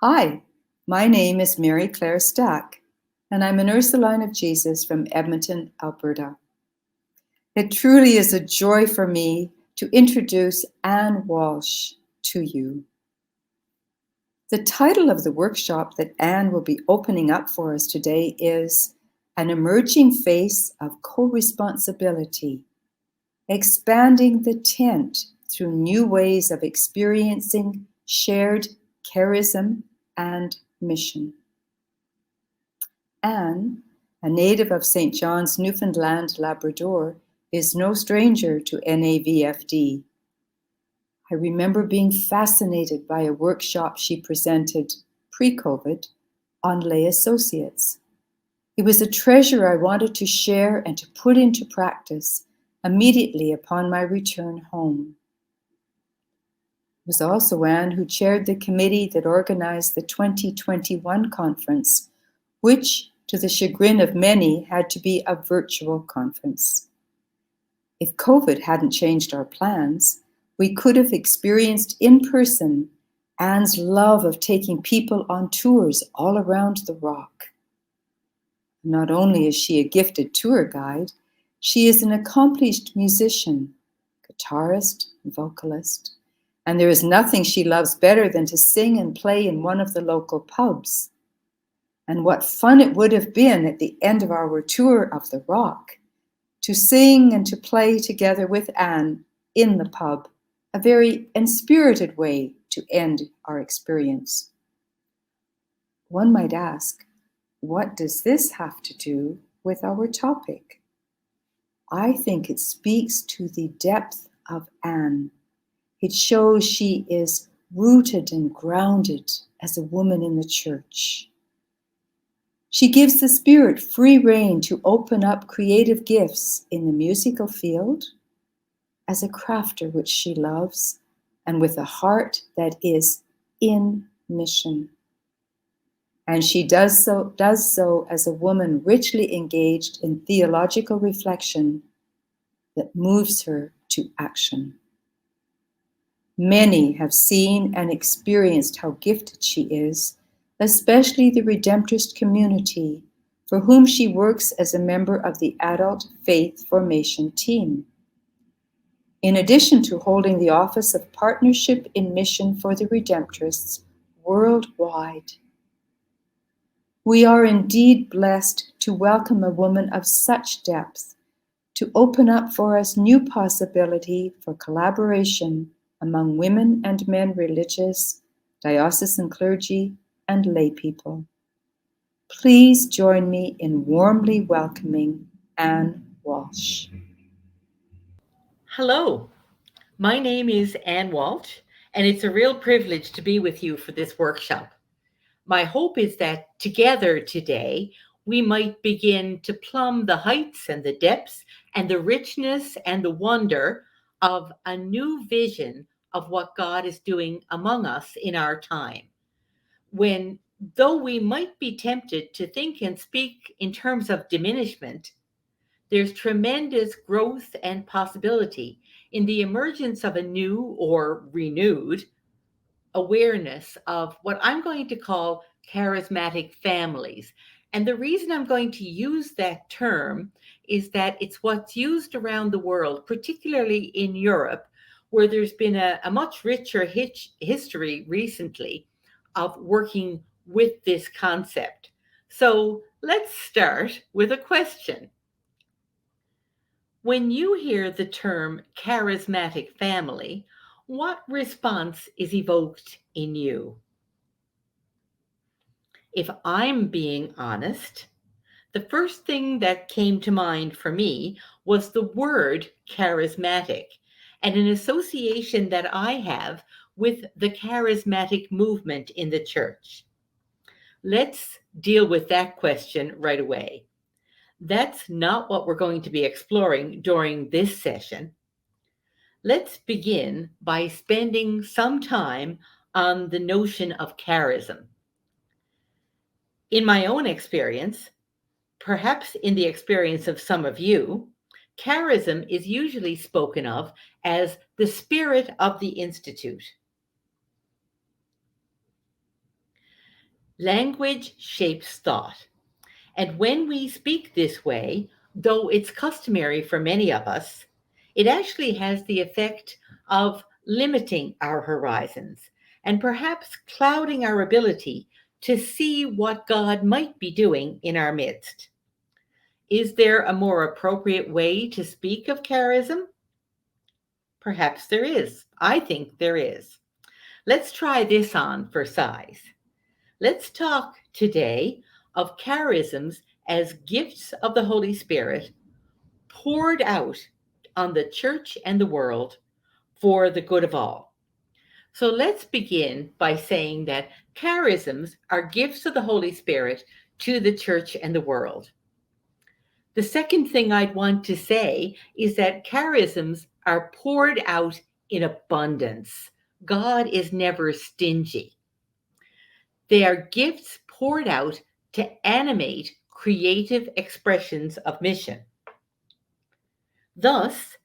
Hi, my name is Mary Claire Stack, and I'm a Ursuline of Jesus from Edmonton, Alberta. It truly is a joy for me to introduce Anne Walsh to you. The title of the workshop that Anne will be opening up for us today is An Emerging Face of Co-Responsibility, Expanding the Tent Through New Ways of Experiencing Shared Charism and Mission. Anne, a native of St. John's, Newfoundland, Labrador, is no stranger to NAVFD. I remember being fascinated by a workshop she presented pre-COVID on lay associates. It was a treasure I wanted to share and to put into practice immediately upon my return home. It was also Anne who chaired the committee that organized the 2021 conference, which, to the chagrin of many, had to be a virtual conference. If COVID hadn't changed our plans, we could have experienced in person Anne's love of taking people on tours all around the Rock. Not only is she a gifted tour guide, she is an accomplished musician, guitarist, and vocalist, and there is nothing she loves better than to sing and play in one of the local pubs. And what fun it would have been at the end of our tour of the Rock to sing and to play together with Anne in the pub, a very inspirited way to end our experience. One might ask, what does this have to do with our topic? I think it speaks to the depth of Anne. It shows she is rooted and grounded as a woman in the church. She gives the Spirit free rein to open up creative gifts in the musical field, as a crafter which she loves, and with a heart that is in mission. And she does so as a woman richly engaged in theological reflection that moves her to action. Many have seen and experienced how gifted she is, especially the Redemptorist community, for whom she works as a member of the Adult Faith Formation team. In addition to holding the office of Partnership in Mission for the Redemptorists worldwide. We are indeed blessed to welcome a woman of such depth, to open up for us new possibility for collaboration among women and men religious, diocesan clergy, and lay people. Please join me in warmly welcoming Anne Walsh. Hello, my name is Anne Walsh, and it's a real privilege to be with you for this workshop. My hope is that together today, we might begin to plumb the heights and the depths and the richness and the wonder of a new vision of what God is doing among us in our time. When, though we might be tempted to think and speak in terms of diminishment, there's tremendous growth and possibility in the emergence of a new or renewed awareness of what I'm going to call charismatic families. And the reason I'm going to use that term is that it's what's used around the world, particularly in Europe, where there's been a much richer history recently of working with this concept. So let's start with a question. When you hear the term charismatic family, what response is evoked in you? If I'm being honest, the first thing that came to mind for me was the word charismatic and an association that I have with the charismatic movement in the church. Let's deal with that question right away. That's not what we're going to be exploring during this session. Let's begin by spending some time on the notion of charism. In my own experience, perhaps in the experience of some of you, charism is usually spoken of as the spirit of the institute. Language shapes thought. And when we speak this way, though it's customary for many of us, it actually has the effect of limiting our horizons and perhaps clouding our ability to see what God might be doing in our midst. Is there a more appropriate way to speak of charism? Perhaps there is. I think there is. Let's try this on for size. Let's talk today of charisms as gifts of the Holy Spirit poured out on the church and the world for the good of all. So let's begin by saying that charisms are gifts of the Holy Spirit to the church and the world. The second thing I'd want to say is that charisms are poured out in abundance. God is never stingy. They are gifts poured out to animate creative expressions of mission. Thus,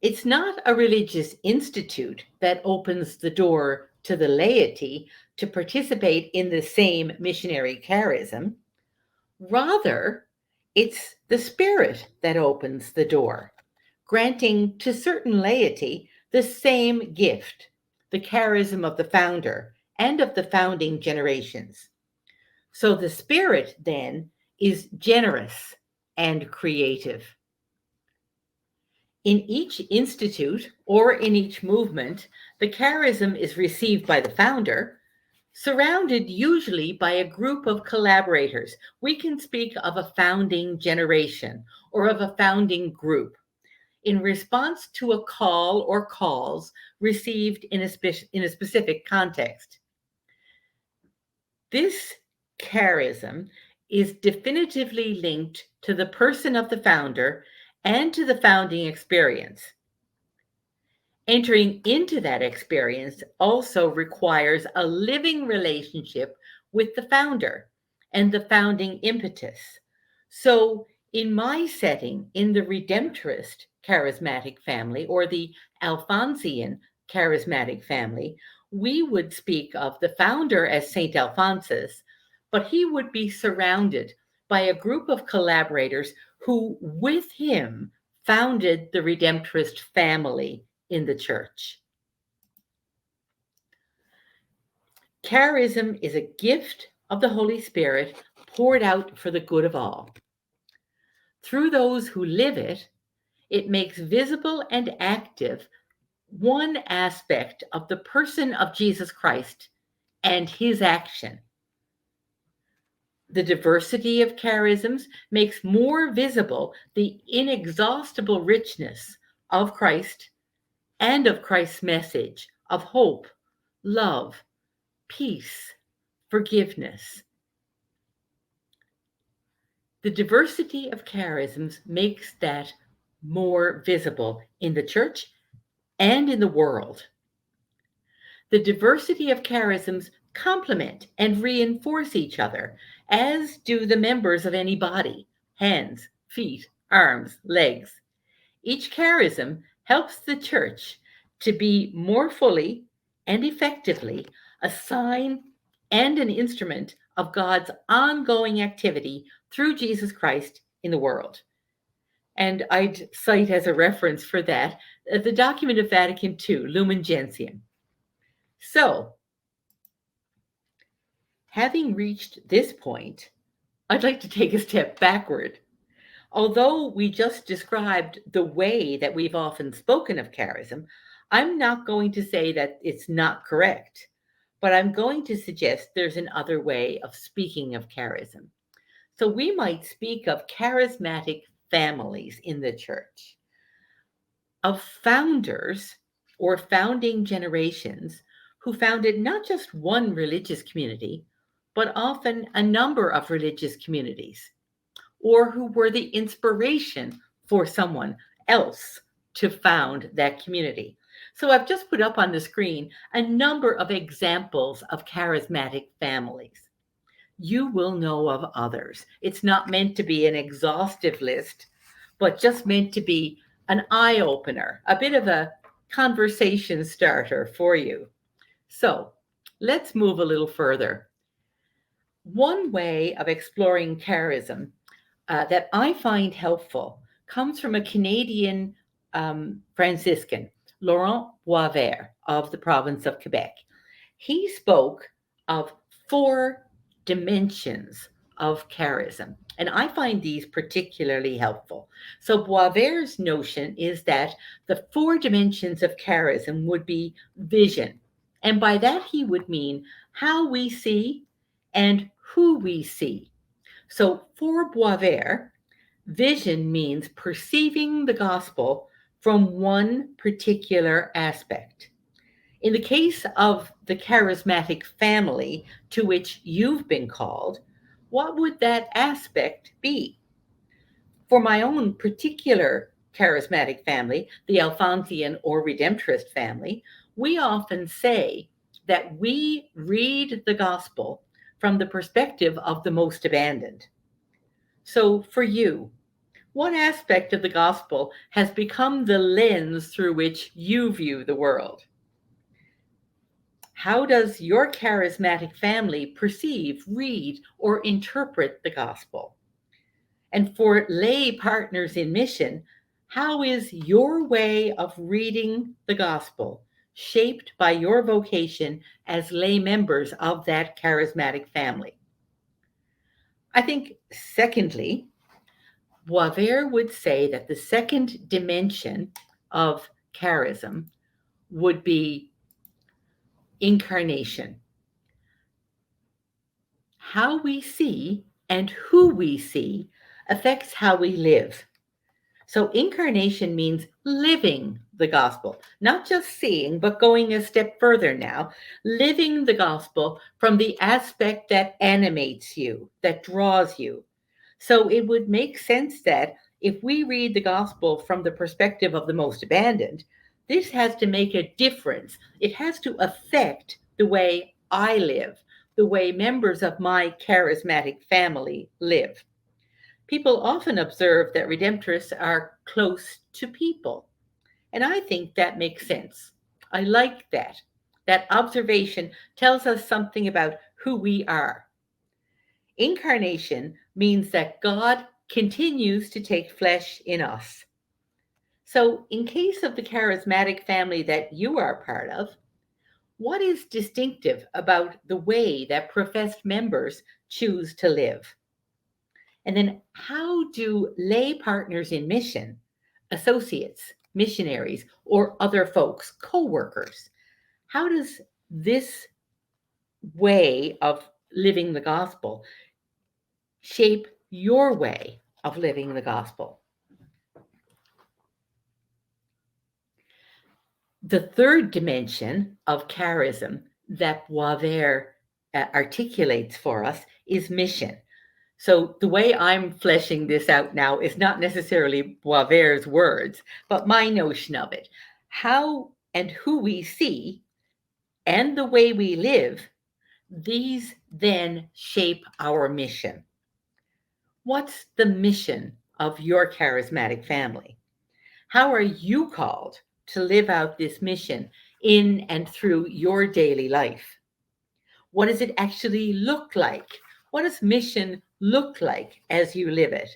it's not a religious institute that opens the door to the laity to participate in the same missionary charism. Rather, it's the Spirit that opens the door, granting to certain laity the same gift, the charism of the founder and of the founding generations. So the Spirit then is generous and creative. In each institute or in each movement, the charism is received by the founder, surrounded usually by a group of collaborators. We can speak of a founding generation or of a founding group in response to a call or calls received in a specific context. This charism is definitively linked to the person of the founder and to the founding experience. Entering into that experience also requires a living relationship with the founder and the founding impetus. So, in my setting, in the Redemptorist charismatic family or the Alphonsian charismatic family, we would speak of the founder as St. Alphonsus, but he would be surrounded by a group of collaborators who, with him, founded the Redemptorist family in the church. Charism is a gift of the Holy Spirit poured out for the good of all. Through those who live it, it makes visible and active one aspect of the person of Jesus Christ and his action. The diversity of charisms makes more visible the inexhaustible richness of Christ and of Christ's message of hope, love, peace, forgiveness. The diversity of charisms makes that more visible in the church and in the world. The diversity of charisms complement and reinforce each other, as do the members of any body: hands, feet, arms, legs. Each charism helps the church to be more fully and effectively a sign and an instrument of God's ongoing activity through Jesus Christ in the world. And I'd cite as a reference for that the document of Vatican II, Lumen Gentium. So, having reached this point, I'd like to take a step backward. Although we just described the way that we've often spoken of charism, I'm not going to say that it's not correct, but I'm going to suggest there's another way of speaking of charism. So we might speak of charismatic families in the church, of founders or founding generations who founded not just one religious community, but often a number of religious communities, or who were the inspiration for someone else to found that community. So I've just put up on the screen a number of examples of charismatic families. You will know of others. It's not meant to be an exhaustive list, but just meant to be an eye opener, a bit of a conversation starter for you. So let's move a little further. One way of exploring charism that I find helpful comes from a Canadian Franciscan, Laurent Boisvert of the province of Quebec. He spoke of four dimensions of charism, and I find these particularly helpful. So, Boisvert's notion is that the four dimensions of charism would be vision, and by that he would mean how we see and who we see. So, for Boisvert, vision means perceiving the gospel from one particular aspect. In the case of the charismatic family to which you've been called, what would that aspect be? For my own particular charismatic family, the Alphonsian or Redemptorist family, we often say that we read the gospel from the perspective of the most abandoned. So, for you, what aspect of the gospel has become the lens through which you view the world? How does your charismatic family perceive, read, or interpret the gospel? And for lay partners in mission, how is your way of reading the gospel shaped by your vocation as lay members of that charismatic family? I think, secondly, Boisvert would say that the second dimension of charism would be incarnation. How we see and who we see affects how we live. So, incarnation means living the gospel, not just seeing, but going a step further now, living the gospel from the aspect that animates you, that draws you. So, it would make sense that if we read the gospel from the perspective of the most abandoned, this has to make a difference. It has to affect the way I live, the way members of my charismatic family live. People often observe that redemptorists are close to people, and I think that makes sense. I like that. That observation tells us something about who we are. Incarnation means that God continues to take flesh in us. So, in case of the charismatic family that you are part of, what is distinctive about the way that professed members choose to live? And then, how do lay partners in mission, associates, missionaries, or other folks, co workers, how does this way of living the gospel shape your way of living the gospel? The third dimension of charism that Boisvert articulates for us is mission. So the way I'm fleshing this out now is not necessarily Boisvert's words, but my notion of it. How and who we see and the way we live, these then shape our mission. What's the mission of your charismatic family? How are you called to live out this mission in and through your daily life? What does it actually look like? What does mission look like as you live it?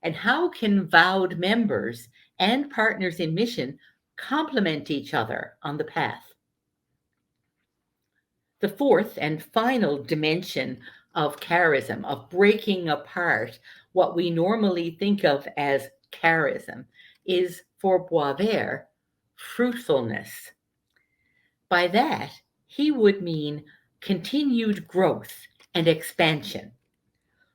And how can vowed members and partners in mission complement each other on the path? The fourth and final dimension of charism, of breaking apart what we normally think of as charism, is for Boisvert fruitfulness. By that, he would mean continued growth and expansion.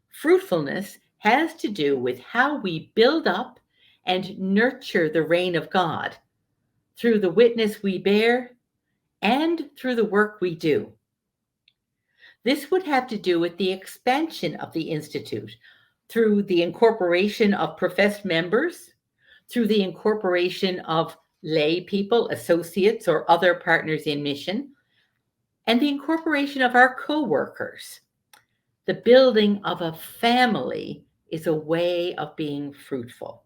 Fruitfulness has to do with how we build up and nurture the reign of God through the witness we bear and through the work we do. This would have to do with the expansion of the Institute through the incorporation of professed members, through the incorporation of lay people, associates, or other partners in mission, and the incorporation of our co workers. The building of a family is a way of being fruitful.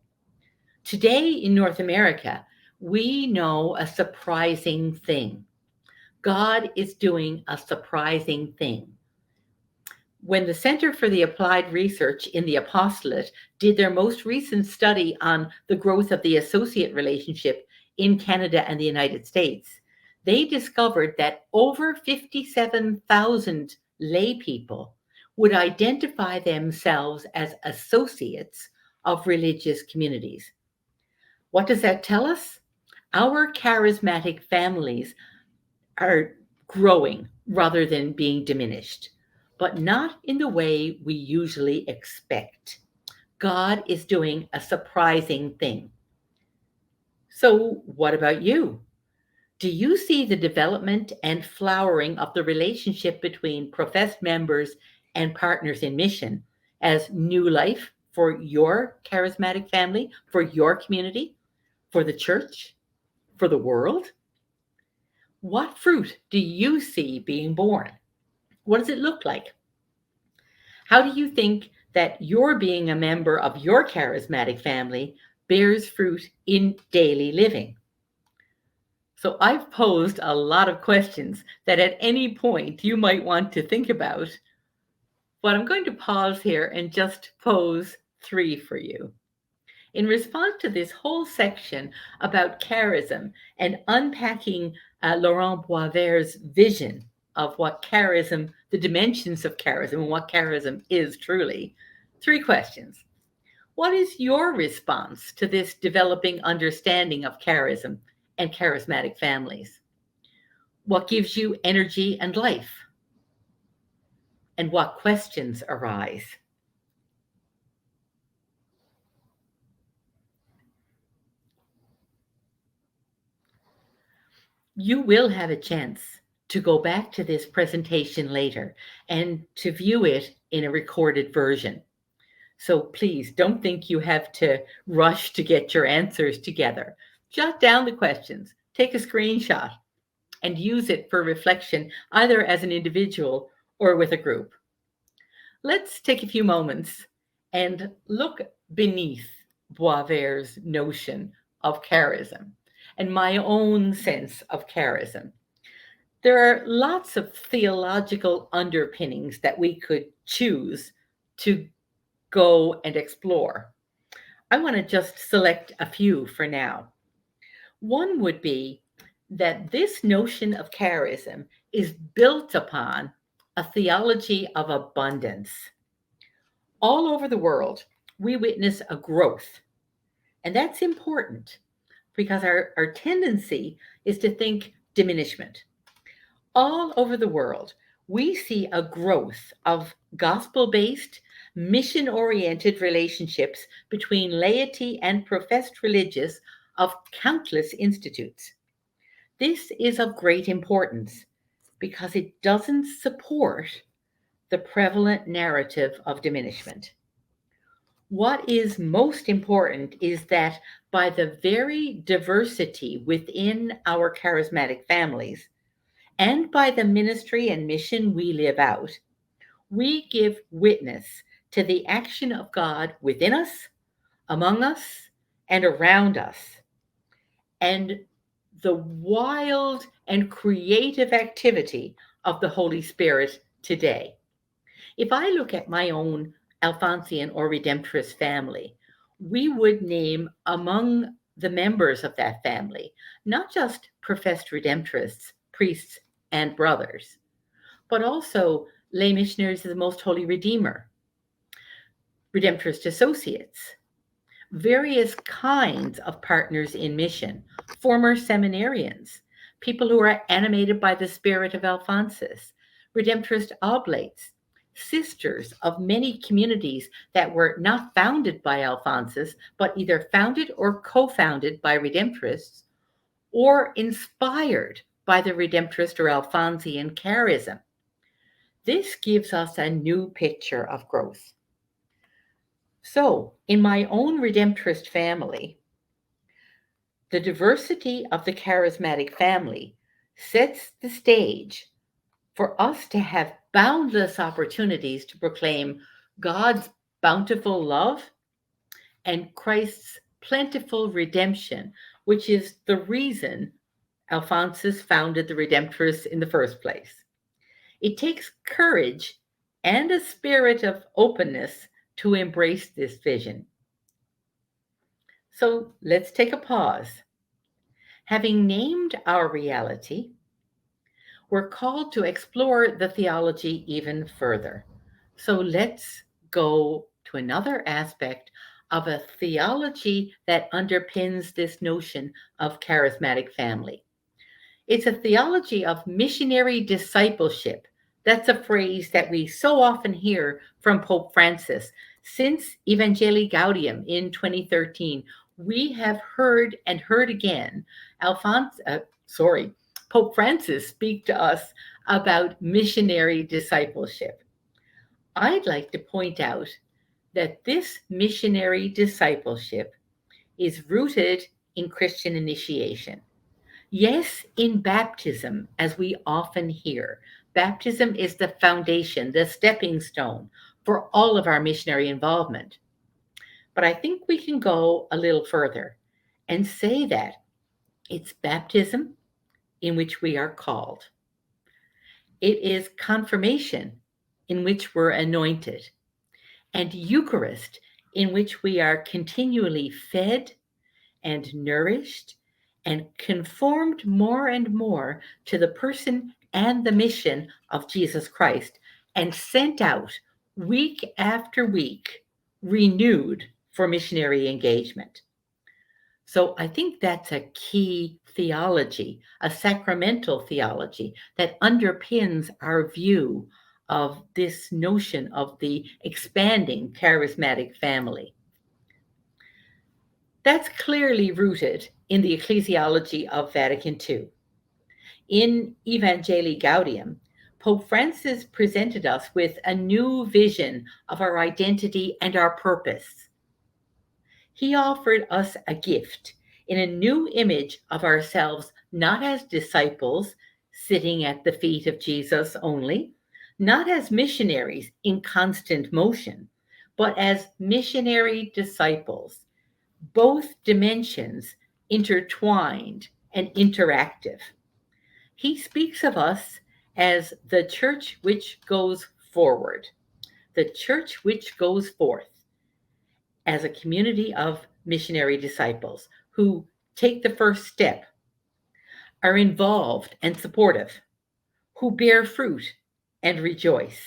Today in North America, we know a surprising thing. God is doing a surprising thing. When the Center for the Applied Research in the Apostolate did their most recent study on the growth of the associate relationship in Canada and the United States, they discovered that over 57,000 lay people would identify themselves as associates of religious communities. What does that tell us? Our charismatic families are growing rather than being diminished, but not in the way we usually expect. God is doing a surprising thing. So, what about you? Do you see the development and flowering of the relationship between professed members and partners in mission as new life for your charismatic family, for your community, for the church, for the world? What fruit do you see being born? What does it look like? How do you think that your being a member of your charismatic family bears fruit in daily living? So, I've posed a lot of questions that at any point you might want to think about, but I'm going to pause here and just pose three for you. In response to this whole section about charism and unpacking Laurent Boisvert's vision of what charism, the dimensions of charism, and what charism is truly, three questions. What is your response to this developing understanding of charism and charismatic families? What gives you energy and life? And what questions arise? You will have a chance to go back to this presentation later and to view it in a recorded version. So please don't think you have to rush to get your answers together. Jot down the questions, take a screenshot, and use it for reflection either as an individual or with a group. Let's take a few moments and look beneath Boisvert's notion of charism and my own sense of charism. There are lots of theological underpinnings that we could choose to go and explore. I want to just select a few for now. One would be that this notion of charism is built upon a theology of abundance. All over the world, we witness a growth, and that's important because our tendency is to think diminishment. All over the world, we see a growth of gospel based, mission oriented relationships between laity and professed religious of countless institutes. This is of great importance because it doesn't support the prevalent narrative of diminishment. What is most important is that by the very diversity within our charismatic families, and by the ministry and mission we live out, we give witness to the action of God within us, among us, and around us, and the wild and creative activity of the Holy Spirit today. If I look at my own Alphonsian or Redemptorist family, we would name among the members of that family not just professed Redemptorists, priests, and brothers, but also lay missionaries of the Most Holy Redeemer, Redemptorist associates, various kinds of partners in mission, former seminarians, people who are animated by the spirit of Alphonsus, Redemptorist oblates, sisters of many communities that were not founded by Alphonsus, but either founded or co founded by Redemptorists, or inspired by the Redemptorist or Alphonsian charism. This gives us a new picture of growth. So, in my own Redemptorist family, the diversity of the charismatic family sets the stage for us to have boundless opportunities to proclaim God's bountiful love and Christ's plentiful redemption, which is the reason Alphonsus founded the Redemptorists in the first place. It takes courage and a spirit of openness to embrace this vision. So let's take a pause. Having named our reality, we're called to explore the theology even further. So let's go to another aspect of a theology that underpins this notion of charismatic family. It's a theology of missionary discipleship. That's a phrase that we so often hear from Pope Francis. Since Evangelii Gaudium in 2013, we have heard and heard again Alphonse, sorry, Pope Francis speak to us about missionary discipleship. I'd like to point out that this missionary discipleship is rooted in Christian initiation. Yes, in baptism, as we often hear, baptism is the foundation, the stepping stone for all of our missionary involvement. But I think we can go a little further and say that it's baptism in which we are called, it is confirmation in which we're anointed, and Eucharist in which we are continually fed and nourished and conformed more and more to the person and the mission of Jesus Christ and sent out week after week, renewed for missionary engagement. So I think that's a key theology, a sacramental theology that underpins our view of this notion of the expanding charismatic family. That's clearly rooted in the ecclesiology of Vatican II. In Evangelii Gaudium, Pope Francis presented us with a new vision of our identity and our purpose. He offered us a gift in a new image of ourselves, not as disciples sitting at the feet of Jesus only, not as missionaries in constant motion, but as missionary disciples, both dimensions intertwined and interactive. He speaks of us as the church which goes forward, the church which goes forth as a community of missionary disciples who take the first step, are involved and supportive, who bear fruit and rejoice.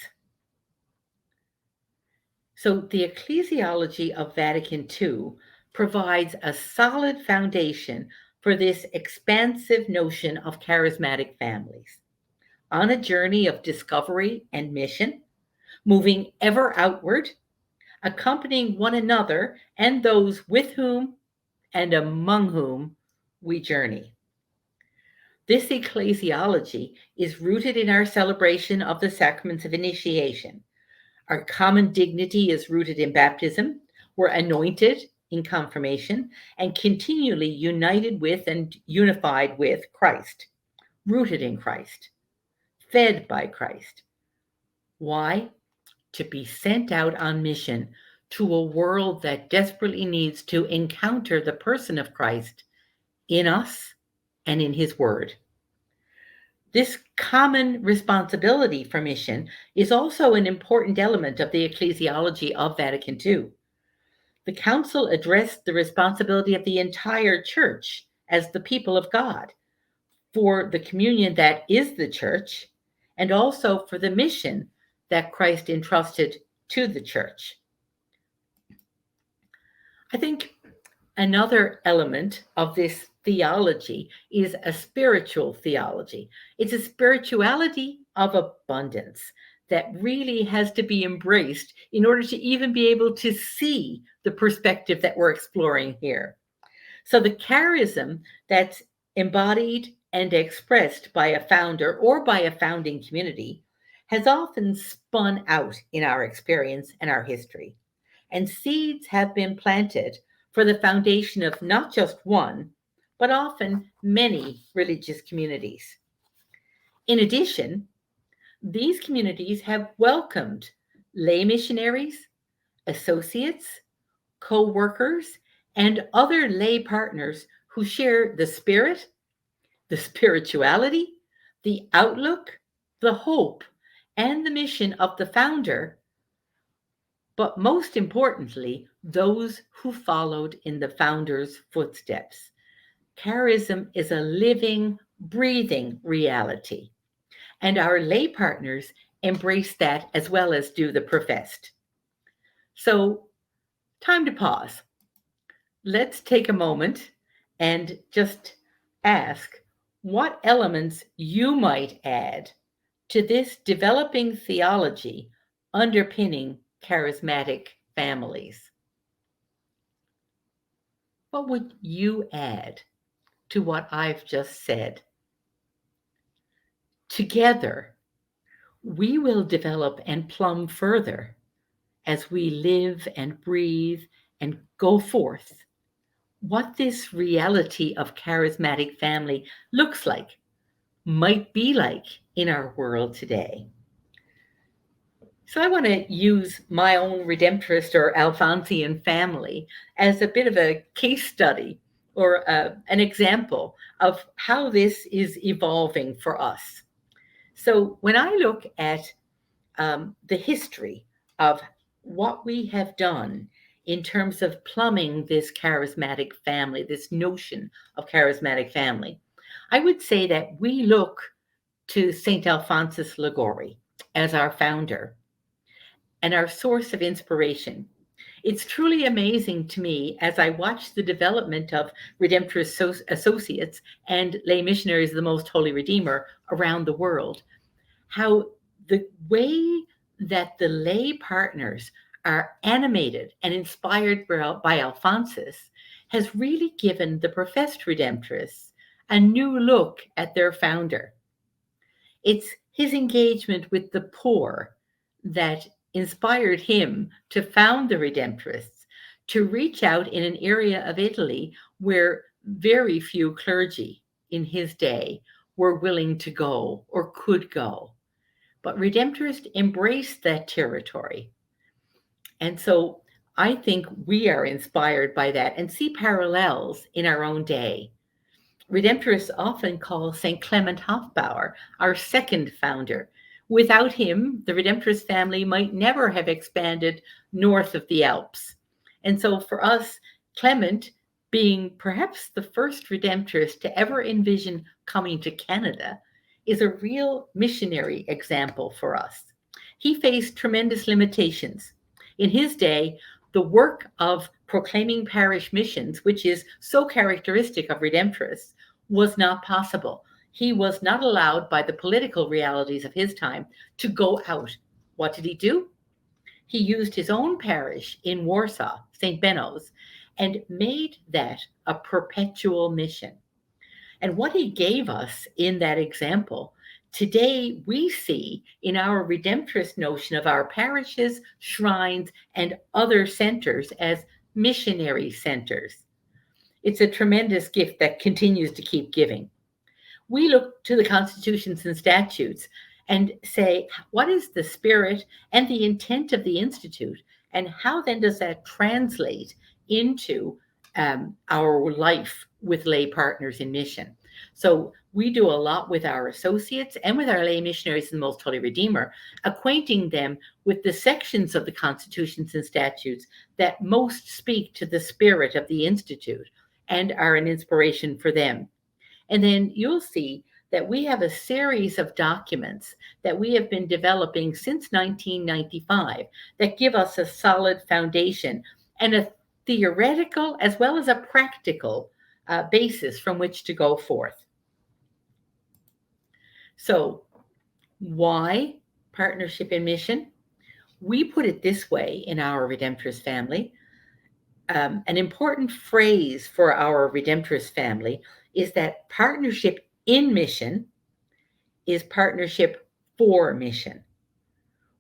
So the ecclesiology of Vatican II provides a solid foundation for this expansive notion of charismatic families. On a journey of discovery and mission, moving ever outward, accompanying one another and those with whom and among whom we journey. This ecclesiology is rooted in our celebration of the sacraments of initiation. Our common dignity is rooted in baptism. We're anointed in confirmation and continually united with and unified with Christ, rooted in Christ, fed by Christ. Why? To be sent out on mission to a world that desperately needs to encounter the person of Christ in us and in his word. This common responsibility for mission is also an important element of the ecclesiology of Vatican II. The Council addressed the responsibility of the entire church as the people of God for the communion that is the church and also for the mission that Christ entrusted to the church. I think another element of this theology is a spiritual theology. It's a spirituality of abundance that really has to be embraced in order to even be able to see the perspective that we're exploring here. So the charism that's embodied and expressed by a founder or by a founding community has often spun out in our experience and our history. And seeds have been planted for the foundation of not just one, but often many religious communities. In addition, these communities have welcomed lay missionaries, associates, co workers, and other lay partners who share the spirit, the spirituality, the outlook, the hope, and the mission of the founder, but most importantly, those who followed in the founder's footsteps. Charism is a living, breathing reality, and our lay partners embrace that as well as do the professed. So, time to pause. Let's take a moment and just ask what elements you might add to this developing theology underpinning charismatic families. What would you add to what I've just said? Together, we will develop and plumb further as we live and breathe and go forth what this reality of charismatic family looks like, might be like in our world today. So I want to use my own Redemptorist or Alphonsian family as a bit of a case study or an example of how this is evolving for us. So when I look at the history of what we have done in terms of plumbing this charismatic family, this notion of charismatic family, I would say that we look to St. Alphonsus Liguori as our founder and our source of inspiration. It's truly amazing to me as I watch the development of Redemptorist associates and lay missionaries of the Most Holy Redeemer around the world, how the way that the lay partners are animated and inspired by Alphonsus has really given the professed Redemptorists a new look at their founder. It's his engagement with the poor that inspired him to found the Redemptorists, to reach out in an area of Italy where very few clergy in his day were willing to go or could go. But Redemptorists embraced that territory. And so I think we are inspired by that and see parallels in our own day. Redemptorists often call St. Clement Hofbauer our second founder. Without him, the Redemptorist family might never have expanded north of the Alps. And so for us, Clement, being perhaps the first Redemptorist to ever envision coming to Canada, is a real missionary example for us. He faced tremendous limitations. In his day, the work of proclaiming parish missions, which is so characteristic of Redemptorists, was not possible. He was not allowed by the political realities of his time to go out. What did he do? He used his own parish in Warsaw, St. Benno's, and made that a perpetual mission. And what he gave us in that example, today we see in our Redemptorist notion of our parishes, shrines, and other centers as missionary centers. It's a tremendous gift that continues to keep giving. We look to the constitutions and statutes and say, what is the spirit and the intent of the Institute? And how then does that translate into our life with lay partners in mission? So we do a lot with our associates and with our lay missionaries in the Most Holy Redeemer, acquainting them with the sections of the constitutions and statutes that most speak to the spirit of the Institute and are an inspiration for them. And then you'll see that we have a series of documents that we have been developing since 1995 that give us a solid foundation and a theoretical as well as a practical basis from which to go forth. So, why partnership in mission? We put it this way in our Redemptorist family. An important phrase for our Redemptorist family is that partnership in mission is partnership for mission.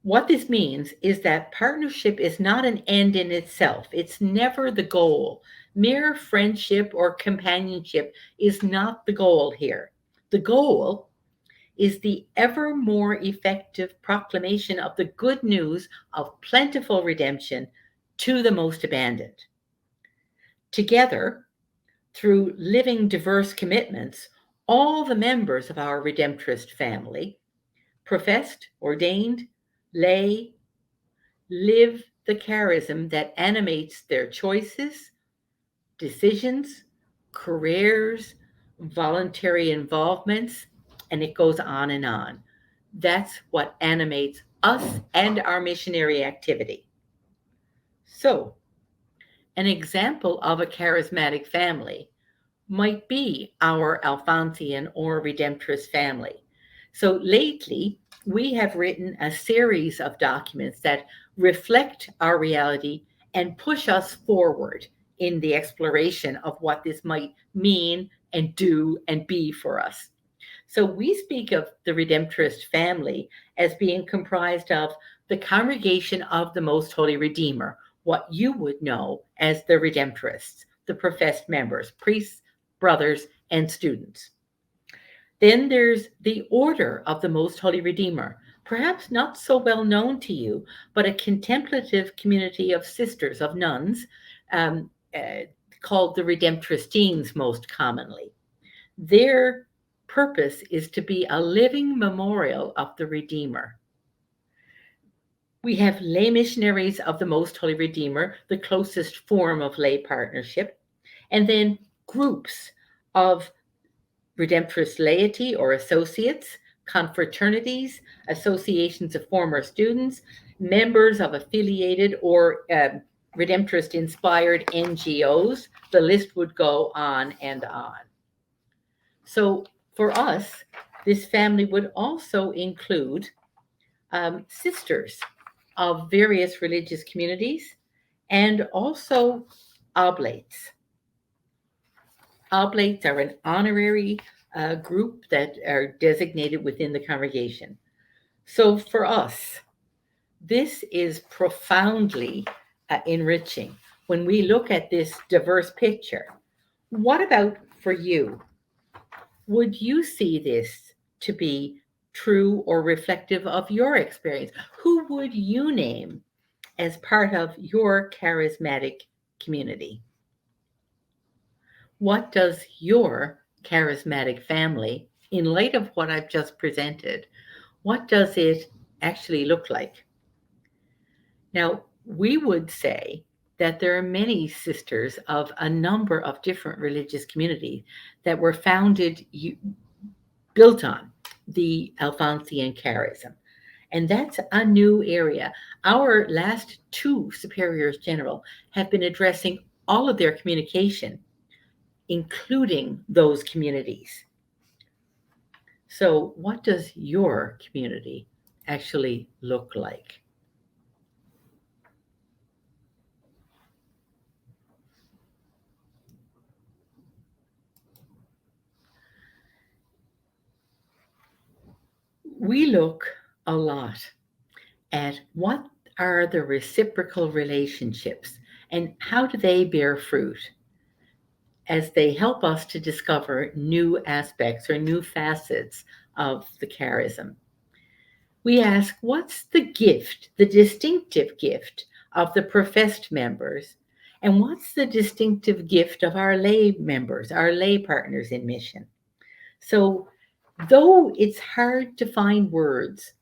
What this means is that partnership is not an end in itself, it's never the goal. Mere friendship or companionship is not the goal here. The goal is the ever more effective proclamation of the good news of plentiful redemption to the most abandoned. Together, through living diverse commitments, all the members of our Redemptorist family Professed, ordained, lay, live the charism that animates their choices, decisions, careers, voluntary involvements, and it goes on and on. That's what animates us and our missionary activity. So, an example of a charismatic family might be our Alphonsian or Redemptorist family. So lately, we have written a series of documents that reflect our reality and push us forward in the exploration of what this might mean and do and be for us. So we speak of the Redemptorist family as being comprised of the congregation of the Most Holy Redeemer, what you would know as the Redemptorists, the professed members, priests, brothers, and students. Then there's the Order of the Most Holy Redeemer, perhaps not so well known to you, but a contemplative community of sisters, of nuns, um, uh, called the Redemptoristines most commonly. Their purpose is to be a living memorial of the Redeemer. We have lay missionaries of the Most Holy Redeemer, the closest form of lay partnership, and then groups of Redemptorist laity or associates, confraternities, associations of former students, members of affiliated or Redemptorist inspired NGOs. The list would go on and on. So for us, this family would also include sisters of various religious communities and also oblates. Oblates are an honorary group that are designated within the congregation. So for us, this is profoundly enriching when we look at this diverse picture. What about for you? Would you see this to be true or reflective of your experience? Who would you name as part of your charismatic community? What does your charismatic family, in light of what I've just presented, what does it actually look like? Now, we would say that there are many sisters of a number of different religious communities that were founded, built on the Alphonsian charism. And that's a new area. Our last two superiors general have been addressing all of their communication, including those communities. So, what does your community actually look like? We look a lot at what are the reciprocal relationships and how do they bear fruit as they help us to discover new aspects or new facets of the charism. We ask, what's the gift, the distinctive gift of the professed members? And what's the distinctive gift of our lay members, our lay partners in mission? So, though it's hard to find words,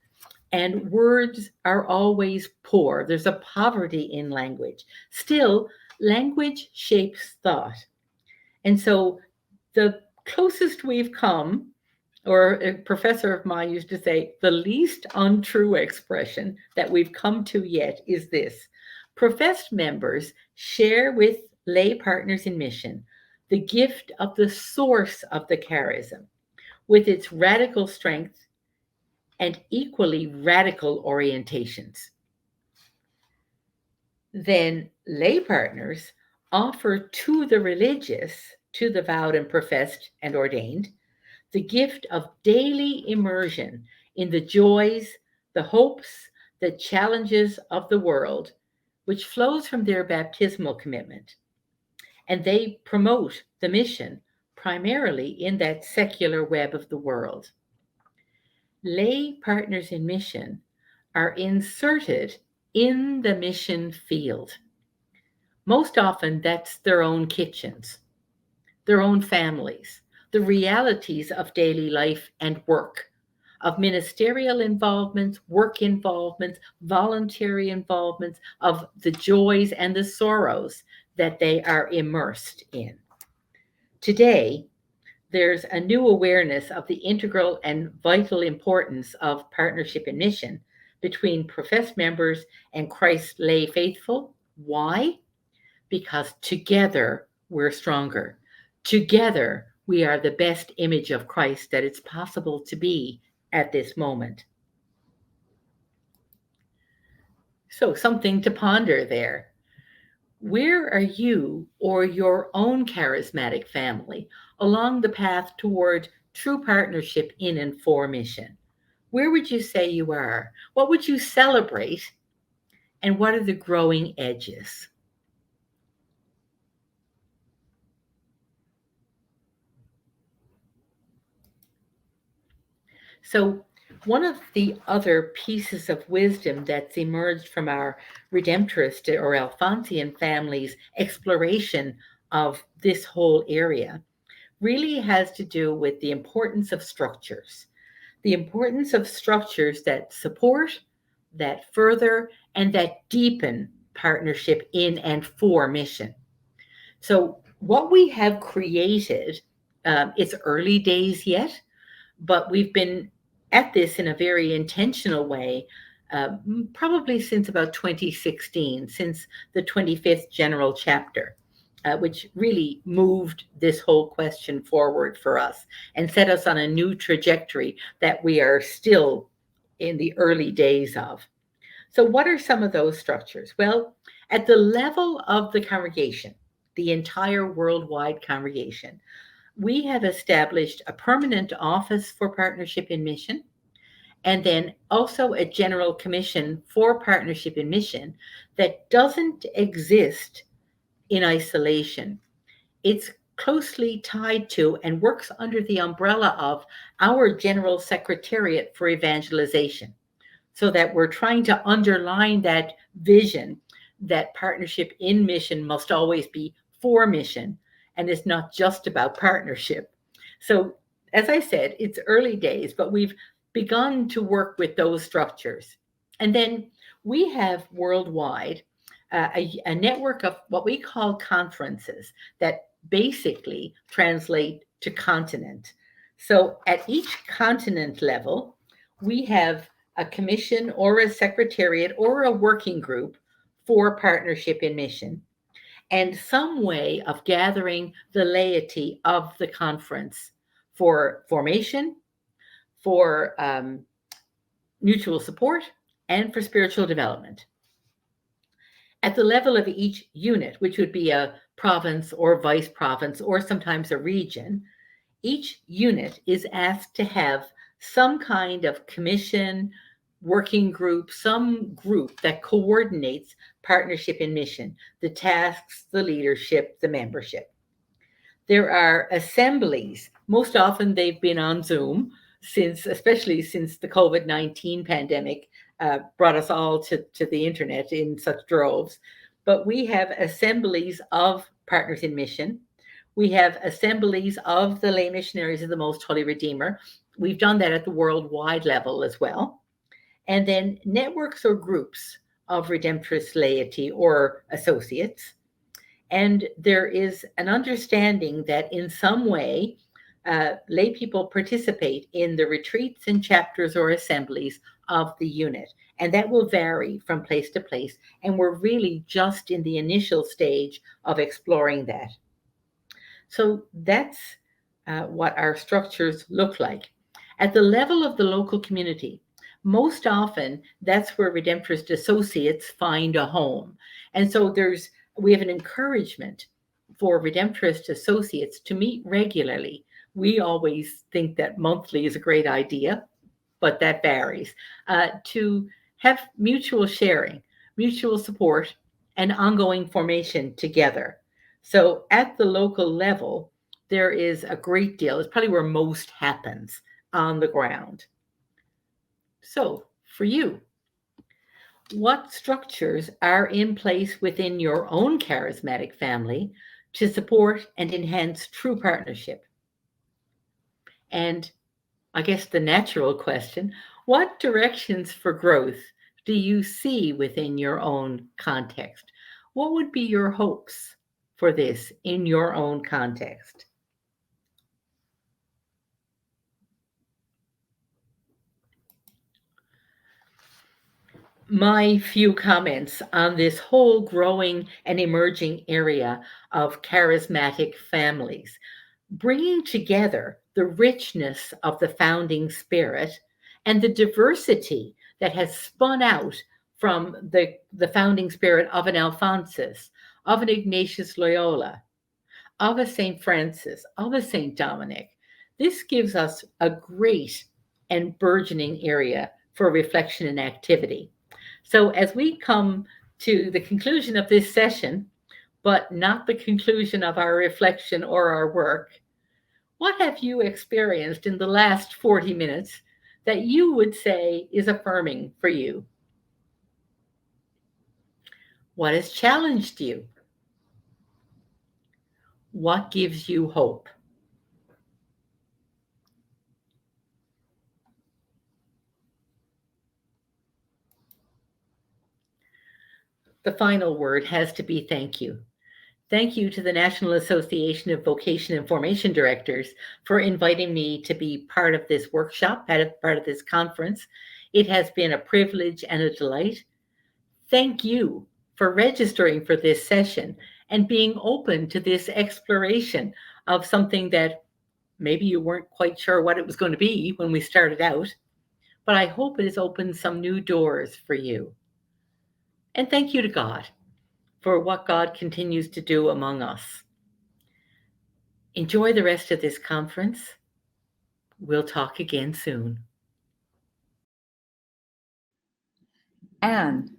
and words are always poor, there's a poverty in language. Still, language shapes thought. And so, the closest we've come, or a professor of mine used to say, the least untrue expression that we've come to yet is this: professed members share with lay partners in mission the gift of the source of the charism, with its radical strength and equally radical orientations. Then lay partners offer to the religious, to the vowed and professed and ordained, the gift of daily immersion in the joys, the hopes, the challenges of the world, which flows from their baptismal commitment. And they promote the mission primarily in that secular web of the world. Lay partners in mission are inserted in the mission field. Most often, that's their own kitchens, their own families, the realities of daily life and work, of ministerial involvements, work involvements, voluntary involvements, of the joys and the sorrows that they are immersed in. Today, there's a new awareness of the integral and vital importance of partnership in mission between professed members and Christ's lay faithful. Why? Because together we're stronger. Together we are the best image of Christ that it's possible to be at this moment. So, something to ponder there. Where are you or your own charismatic family along the path toward true partnership in and for mission? Where would you say you are? What would you celebrate? And what are the growing edges? So, one of the other pieces of wisdom that's emerged from our Redemptorist or Alphonsian family's exploration of this whole area really has to do with the importance of structures. The importance of structures that support, that further, and that deepen partnership in and for mission. So, what we have created, it's early days yet, but we've been at this in a very intentional way, probably since about 2016, since the 25th General Chapter, which really moved this whole question forward for us and set us on a new trajectory that we are still in the early days of. So, what are some of those structures? Well, at the level of the congregation, the entire worldwide congregation, we have established a permanent office for partnership in mission, and then also a general commission for partnership in mission that doesn't exist in isolation. It's closely tied to and works under the umbrella of our general secretariat for evangelization, so that we're trying to underline that vision that partnership in mission must always be for mission, and it's not just about partnership. So, as I said, it's early days, but we've begun to work with those structures. And then we have worldwide a network of what we call conferences that basically translate to continent. So, at each continent level, we have a commission or a secretariat or a working group for partnership in mission, and some way of gathering the laity of the conference for formation, for mutual support, and for spiritual development. At the level of each unit, which would be a province or vice province or sometimes a region, each unit is asked to have some kind of commission, working group, some group that coordinates partnership in mission, the tasks, the leadership, the membership. There are assemblies. Most often they've been on Zoom since, especially since the COVID-19 pandemic brought us all to the internet in such droves. But we have assemblies of partners in mission. We have assemblies of the lay missionaries of the Most Holy Redeemer. We've done that at the worldwide level as well. And then networks or groups of Redemptorist laity or associates. And there is an understanding that in some way, lay people participate in the retreats and chapters or assemblies of the unit. And that will vary from place to place. And we're really just in the initial stage of exploring that. So that's what our structures look like. At the level of the local community, most often that's where Redemptorist associates find a home. And so we have an encouragement for Redemptorist associates to meet regularly. We always think that monthly is a great idea, but that varies. To have mutual sharing, mutual support, and ongoing formation together. So at the local level, there is a great deal. It's probably where most happens on the ground. So for you, what structures are in place within your own charismatic family to support and enhance true partnership? And I guess the natural question, what directions for growth do you see within your own context? What would be your hopes for this in your own context? My few comments on this whole growing and emerging area of charismatic families, bringing together the richness of the founding spirit and the diversity that has spun out from the founding spirit of an Alphonsus, of an Ignatius Loyola, of a St. Francis, of a St. Dominic. This gives us a great and burgeoning area for reflection and activity. So, as we come to the conclusion of this session, but not the conclusion of our reflection or our work, what have you experienced in the last 40 minutes that you would say is affirming for you? What has challenged you? What gives you hope? The final word has to be thank you. Thank you to the National Association of Vocation and Formation Directors for inviting me to be part of this workshop, part of this conference. It has been a privilege and a delight. Thank you for registering for this session and being open to this exploration of something that maybe you weren't quite sure what it was going to be when we started out, but I hope it has opened some new doors for you. And thank you to God for what God continues to do among us. Enjoy the rest of this conference. We'll talk again soon. Anne,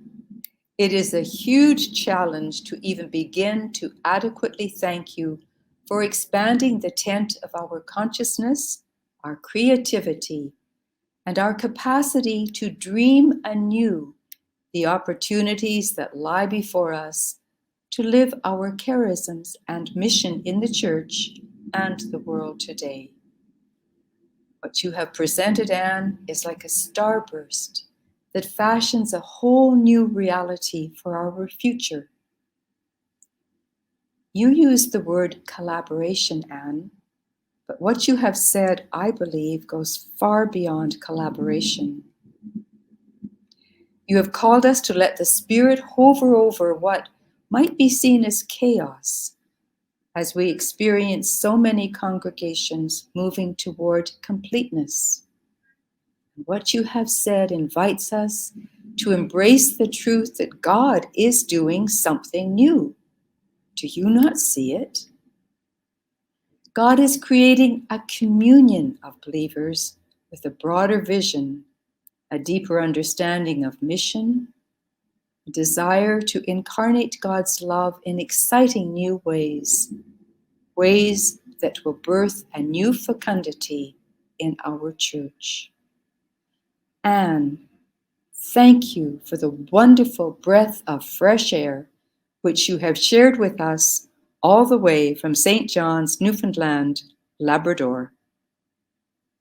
it is a huge challenge to even begin to adequately thank you for expanding the tent of our consciousness, our creativity, and our capacity to dream anew the opportunities that lie before us to live our charisms and mission in the church and the world today. What you have presented, Anne, is like a starburst that fashions a whole new reality for our future. You used the word collaboration, Anne, but what you have said, I believe, goes far beyond collaboration. You have called us to let the Spirit hover over what might be seen as chaos, as we experience so many congregations moving toward completeness. What you have said invites us to embrace the truth that God is doing something new. Do you not see it? God is creating a communion of believers with a broader vision, a deeper understanding of mission, a desire to incarnate God's love in exciting new ways, ways that will birth a new fecundity in our church. Anne, thank you for the wonderful breath of fresh air which you have shared with us all the way from St. John's, Newfoundland, Labrador.